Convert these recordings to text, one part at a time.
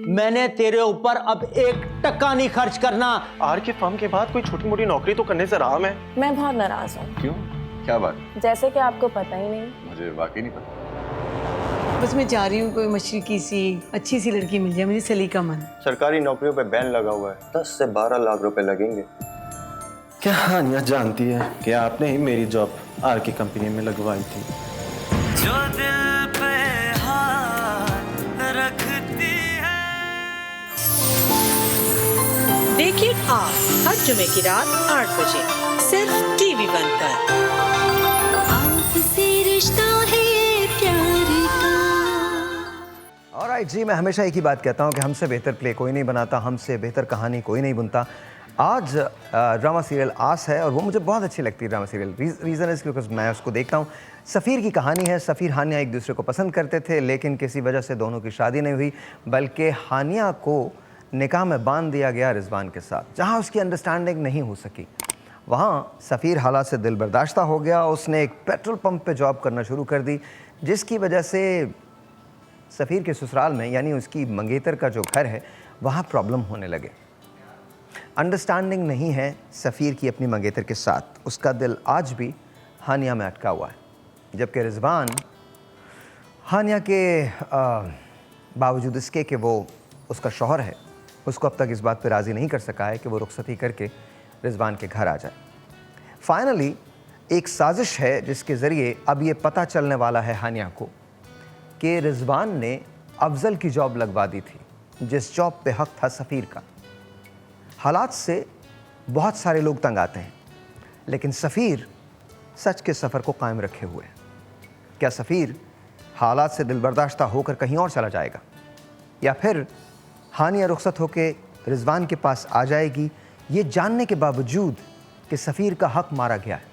मैंने तेरे ऊपर अब 1 टका नहीं खर्च करना। आर के फर्म के बाद कोई छोटी मोटी नौकरी तो करने से आराम है। मैं बहुत नाराज हूँ। क्यों, क्या बात? जैसे कि आपको पता ही नहीं। मुझे वाकई नहीं पता। बस मैं चाह रही हूँ कोई मशरकी सी अच्छी सी लड़की मिल जाए, मुझे सलीका मन। सरकारी नौकरियों पे बैन लगा हुआ है, 10 से 12 लाख रुपए लगेंगे। क्या हानिया जानती है कि आपने ही मेरी जॉब आर की कंपनी में लगवाई थी। जो दिल पे हाथ रखती है। देखिए आप हर जुमे की रात 8 बजे सिर्फ टीवी 1 पर। आपसे रिश्ता है प्यार का। ऑलराइट जी, मैं हमेशा एक ही बात कहता हूँ कि हमसे बेहतर प्ले कोई नहीं बनाता, हमसे बेहतर कहानी कोई नहीं बुनता। आज ड्रामा सीरियल आस है और वो मुझे बहुत अच्छी लगती है ड्रामा सीरियल। रीज़न है क्योंकि मैं उसको देखता हूँ। सफ़ीर की कहानी है। सफ़ीर हानिया एक दूसरे को पसंद करते थे, लेकिन किसी वजह से दोनों की शादी नहीं हुई, बल्कि हानिया को निकाह में बांध दिया गया रिजवान के साथ। जहाँ उसकी अंडरस्टैंडिंग नहीं हो सकी, वहाँ सफ़ीर हालात से दिल बर्दाश्ता हो गया। उसने एक पेट्रोल पंप पे जॉब करना शुरू कर दी, जिसकी वजह से सफ़ीर के ससुराल में, यानी उसकी मंगेतर का जो घर है, वहाँ प्रॉब्लम होने लगे। अंडरस्टैंडिंग नहीं है सफ़ीर की अपनी मंगेतर के साथ। उसका दिल आज भी हानिया में अटका हुआ है, जबकि रिजवान हानिया के बावजूद इसके कि वो उसका शौहर है, उसको अब तक इस बात पर राज़ी नहीं कर सका है कि वो रुखसती करके रिजवान के घर आ जाए। फाइनली एक साजिश है जिसके ज़रिए अब ये पता चलने वाला है हानिया को कि रिजवान ने अफजल की जॉब लगवा दी थी, जिस जॉब पे हक था सफ़ीर का। हालात से बहुत सारे लोग तंग आते हैं, लेकिन सफ़ीर सच के सफ़र को कायम रखे हुए है। क्या सफ़ीर हालात से दिलबर्दाश्ता होकर कहीं और चला जाएगा, या फिर हानिया रुखसत होकर रिजवान के पास आ जाएगी, ये जानने के बावजूद कि सफ़ीर का हक मारा गया है?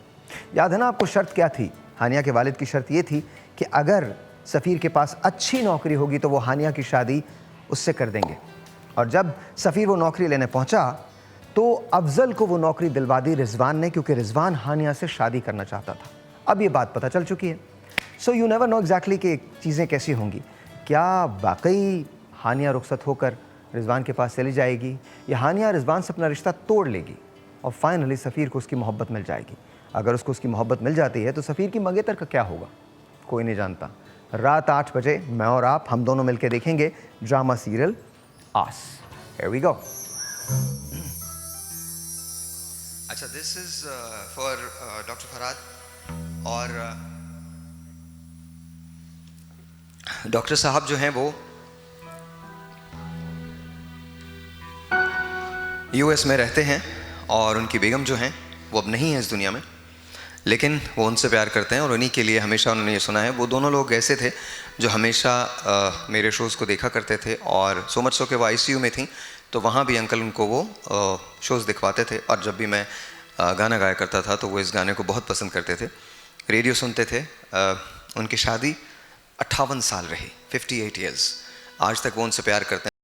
याद है ना आपको शर्त क्या थी? हानिया के वालिद की शर्त ये थी कि अगर सफ़ीर के पास अच्छी नौकरी होगी तो वो हानिया की शादी उससे कर देंगे। और जब सफ़ीर वो नौकरी लेने पहुंचा तो अफजल को वो नौकरी दिलवा दी रिजवान ने, क्योंकि रिजवान हानिया से शादी करना चाहता था। अब ये बात पता चल चुकी है। So you never know exactly कि चीज़ें कैसी होंगी। क्या वाकई हानिया रुखसत होकर रिजवान के पास चली जाएगी, या हानिया रिजवान से अपना रिश्ता तोड़ लेगी और फाइनली सफ़ीर को उसकी मोहब्बत मिल जाएगी? अगर उसको उसकी मोहब्बत मिल जाती है तो सफ़ीर की मंगेतर का क्या होगा, कोई नहीं जानता। रात 8 बजे मैं और आप, हम दोनों मिलकर देखेंगे drama serial Aas. Here we go. अच्छा, this is for doctor Farhad. और डॉक्टर साहब जो हैं वो यूएस में रहते हैं और उनकी बेगम जो हैं वो अब नहीं है इस दुनिया में, लेकिन वो उनसे प्यार करते हैं और उन्हीं के लिए हमेशा उन्होंने ये सुना है। वो दोनों लोग ऐसे थे जो हमेशा मेरे शोज़ को देखा करते थे, और सो मच सो कि वो आईसीयू में थी तो वहाँ भी अंकल उनको वो शोज़ दिखवाते थे। और जब भी मैं गाना गाया करता था तो वो इस गाने को बहुत पसंद करते थे, रेडियो सुनते थे। उनकी शादी 58 साल रही, 58 ईयर्स। आज तक वो उनसे प्यार करते हैं।